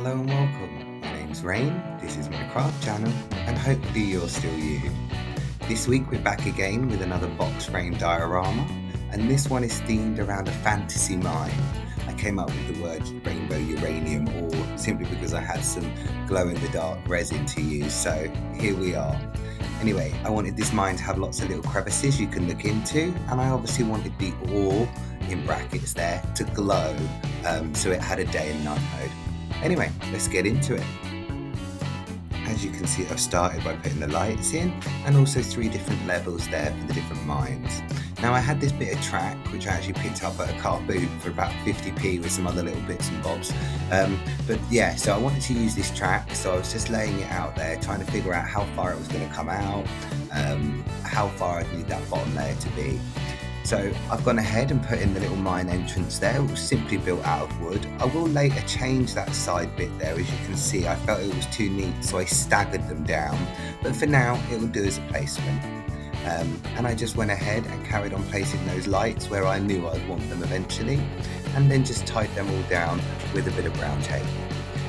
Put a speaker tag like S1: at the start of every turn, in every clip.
S1: Hello and welcome. My name's Rain, this is my craft channel, and hopefully you're still you. This week we're back again with another box frame diorama, and this one is themed around a fantasy mine. I came up with the word rainbow uranium, or simply because I had some glow-in-the-dark resin to use, so here we are. Anyway, I wanted this mine to have lots of little crevices you can look into, and I obviously wanted the ore, in brackets there, to glow, so it had a day and night mode. Anyway, let's get into it. As you can see, I've started by putting the lights in and also 3 different levels there for the different mines. Now I had this bit of track which I actually picked up at a car boot for about 50p with some other little bits and bobs. But yeah, so I wanted to use this track, so I was just laying it out there, trying to figure out how far it was going to come out, how far I'd need that bottom layer to be. So I've gone ahead and put in the little mine entrance there, which was simply built out of wood. I will later change that side bit there. As you can see, I felt it was too neat, so I staggered them down. But for now, it will do as a placement. And I just went ahead and carried on placing those lights where I knew I'd want them eventually, and then just tied them all down with a bit of brown tape.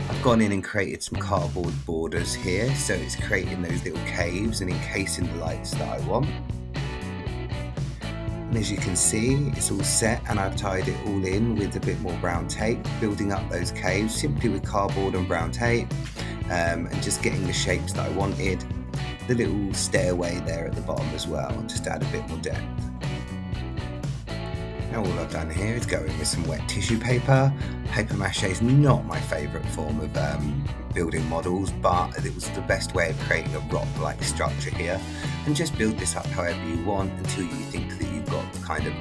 S1: I've gone in and created some cardboard borders here, so it's creating those little caves and encasing the lights that I want. And as you can see, it's all set, and I've tied it all in with a bit more brown tape, building up those caves simply with cardboard and brown tape, and just getting the shapes that I wanted. The little stairway there at the bottom as well, just to add a bit more depth. Now all I've done here is go in with some wet tissue paper. Paper mache is not my favourite form of building models, but it was the best way of creating a rock-like structure here. And just build this up however you want until you think that you've got the kind of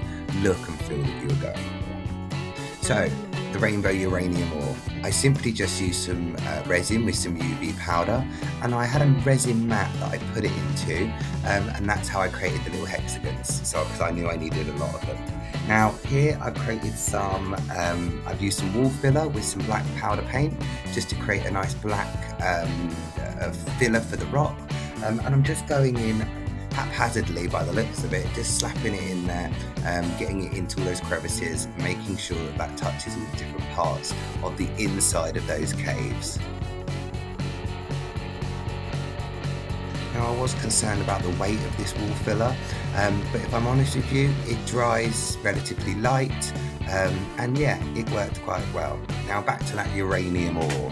S1: look and feel that you were going for. So, the rainbow uranium ore. I simply just used some resin with some UV powder, and I had a resin mat that I put it into, and that's how I created the little hexagons, so because I knew I needed a lot of them. Now here I've created some, I've used some wall filler with some black powder paint just to create a nice black filler for the rock, and I'm just going in haphazardly by the looks of it, just slapping it in there, getting it into all those crevices, making sure that that touches all the different parts of the inside of those caves. Now I was concerned about the weight of this wall filler, but if I'm honest with you, it dries relatively light, and yeah, it worked quite well. Now back to that uranium ore.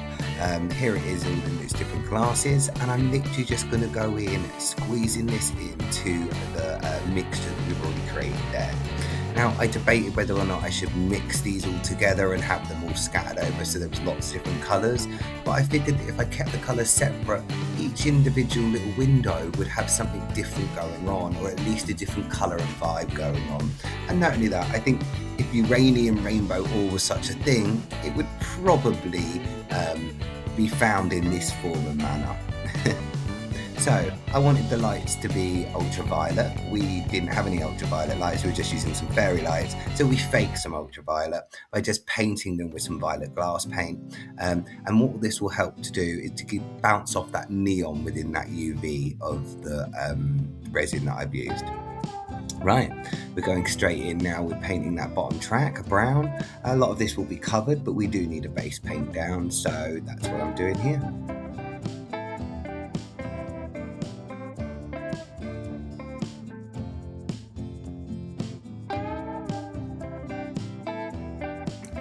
S1: Here it is all in its different classes, and I'm literally just going to go in, squeezing this into the mixture that we've already created there. Now I debated whether or not I should mix these all together and have them all scattered over so there was lots of different colours, but I figured that if I kept the colours separate, each individual little window would have something different going on, or at least a different colour and vibe going on. And not only that, I think if uranium rainbow ore was such a thing, it would probably be found in this form and manner. So I wanted the lights to be ultraviolet. We didn't have any ultraviolet lights, we were just using some fairy lights, so we faked some ultraviolet by just painting them with some violet glass paint, and what this will help to do is to bounce off that neon within that UV of the resin that I've used. Right, we're going straight in now with painting that bottom track a brown. A lot of this will be covered, but we do need a base paint down, so that's what I'm doing here.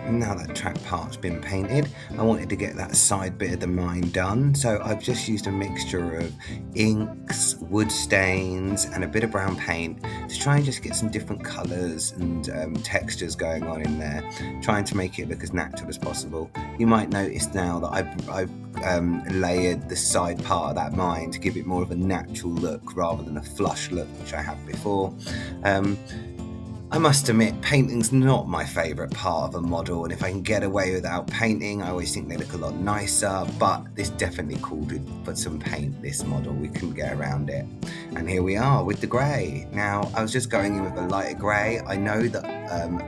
S1: Now that track part's been painted, I wanted to get that side bit of the mine done, so I've just used a mixture of inks, wood stains and a bit of brown paint to try and just get some different colours and textures going on in there, trying to make it look as natural as possible. You might notice now that I've layered the side part of that mine to give it more of a natural look rather than a flush look which I had before. I must admit, painting's not my favourite part of a model, and if I can get away without painting, I always think they look a lot nicer, but this definitely called for some paint, this model. We couldn't get around it. And here we are with the grey. Now, I was just going in with a lighter grey. I know that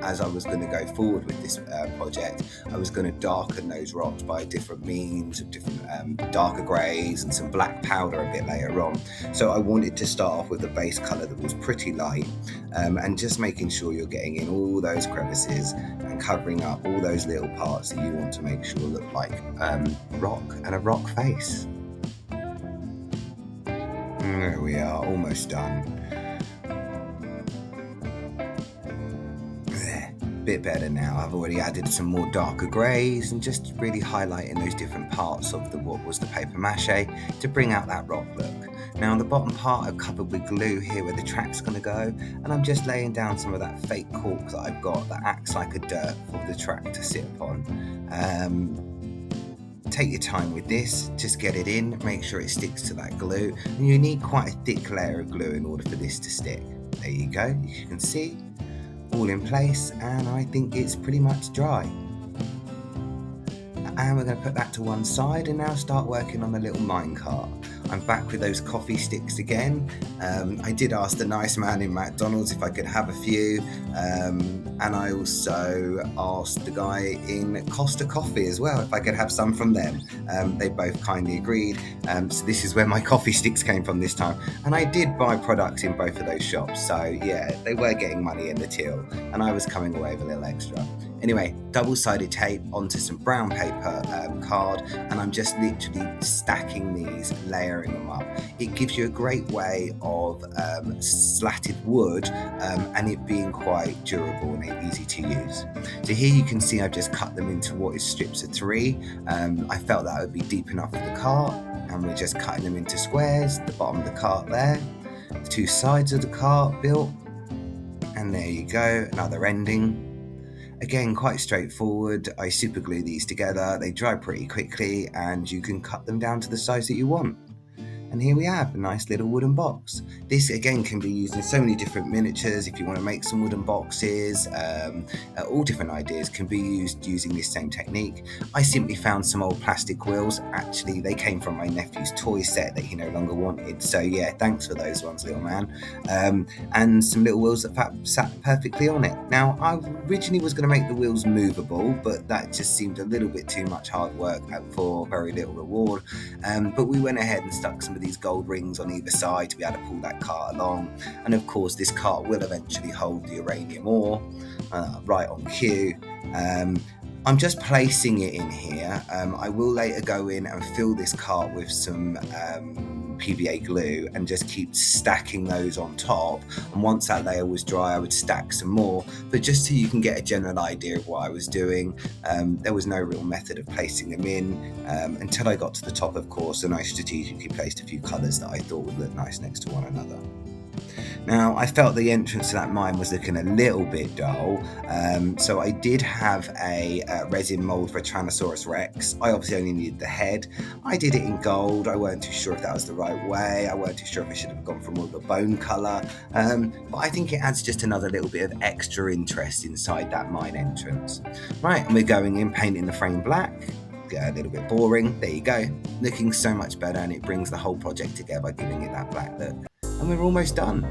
S1: as I was going to go forward with this project, I was going to darken those rocks by different means of different darker greys and some black powder a bit later on. So I wanted to start off with a base colour that was pretty light, and just making sure you're getting in all those crevices and covering up all those little parts that you want to make sure look like rock and a rock face. There we are, almost done. Bit better now. I've already added some more darker greys and just really highlighting those different parts of what was the paper mache to bring out that rock look. Now on the bottom part I've covered with glue here where the track's going to go, and I'm just laying down some of that fake cork that I've got that acts like a dirt for the track to sit upon. Take your time with this, just get it in, make sure it sticks to that glue, and you need quite a thick layer of glue in order for this to stick. There you go, you can see all in place, and I think it's pretty much dry. And we're going to put that to one side and now start working on the little minecart. I'm back with those coffee sticks again. I did ask the nice man in McDonald's if I could have a few, and I also asked the guy in Costa Coffee as well if I could have some from them. They both kindly agreed, so this is where my coffee sticks came from this time. And I did buy products in both of those shops, so yeah, they were getting money in the till, and I was coming away with a little extra. Anyway, double-sided tape onto some brown paper card, and I'm just literally stacking these, layering them up. It gives you a great way of slatted wood and it being quite durable and easy to use. So here you can see I've just cut them into what is strips of 3. I felt that would be deep enough for the cart, and we're just cutting them into squares. The bottom of the cart there, the 2 sides of the cart built, and there you go, another ending. Again, quite straightforward. I super glue these together, they dry pretty quickly, and you can cut them down to the size that you want. And here we have a nice little wooden box. This again can be used in so many different miniatures. If you want to make some wooden boxes, all different ideas can be used using this same technique. I simply found some old plastic wheels. Actually, they came from my nephew's toy set that he no longer wanted. So yeah, thanks for those ones, little man. And some little wheels that sat perfectly on it. Now, I originally was going to make the wheels movable, but that just seemed a little bit too much hard work for very little reward. But we went ahead and stuck some of these gold rings on either side to be able to pull that cart along, and of course this cart will eventually hold the uranium ore right on cue. I'm just placing it in here. I will later go in and fill this cart with some PVA glue and just keep stacking those on top, and once that layer was dry I would stack some more, but just so you can get a general idea of what I was doing. There was no real method of placing them in until I got to the top, of course, and I strategically placed a few colours that I thought would look nice next to one another. Now, I felt the entrance to that mine was looking a little bit dull, so I did have a resin mould for a Tyrannosaurus Rex. I obviously only needed the head. I did it in gold. I weren't too sure if that was the right way. I weren't too sure if I should have gone for more of a bone colour, but I think it adds just another little bit of extra interest inside that mine entrance. Right, and we're going in, painting the frame black. A little bit boring, there you go, looking so much better, and it brings the whole project together by giving it that black look. And we're almost done.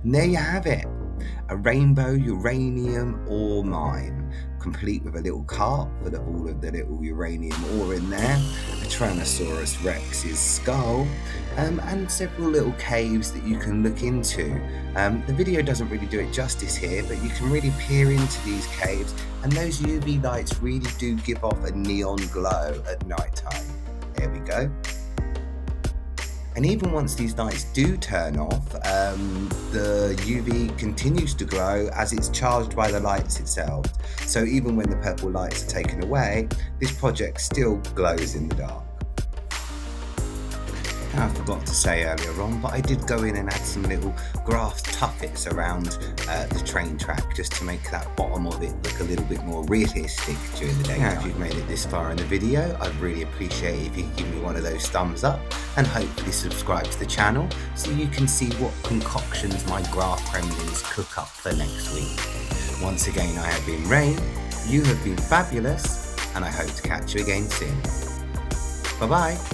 S1: And there you have it, a rainbow uranium ore mine, complete with a little cart full of all of the little uranium ore in there, a Tyrannosaurus Rex's skull, and several little caves that you can look into. The video doesn't really do it justice here, but you can really peer into these caves, and those UV lights really do give off a neon glow at night time. There we go. And even once these lights do turn off, the UV continues to glow as it's charged by the lights itself. So even when the purple lights are taken away, this project still glows in the dark. I forgot to say earlier on, but I did go in and add some little grass tuffets around the train track just to make that bottom of it look a little bit more realistic during the day. Now, if you've made it this far in the video, I'd really appreciate it if you could give me one of those thumbs up, and hopefully subscribe to the channel so you can see what concoctions my graph gremlins cook up for next week. Once again, I have been Rain, you have been fabulous, and I hope to catch you again soon. Bye bye.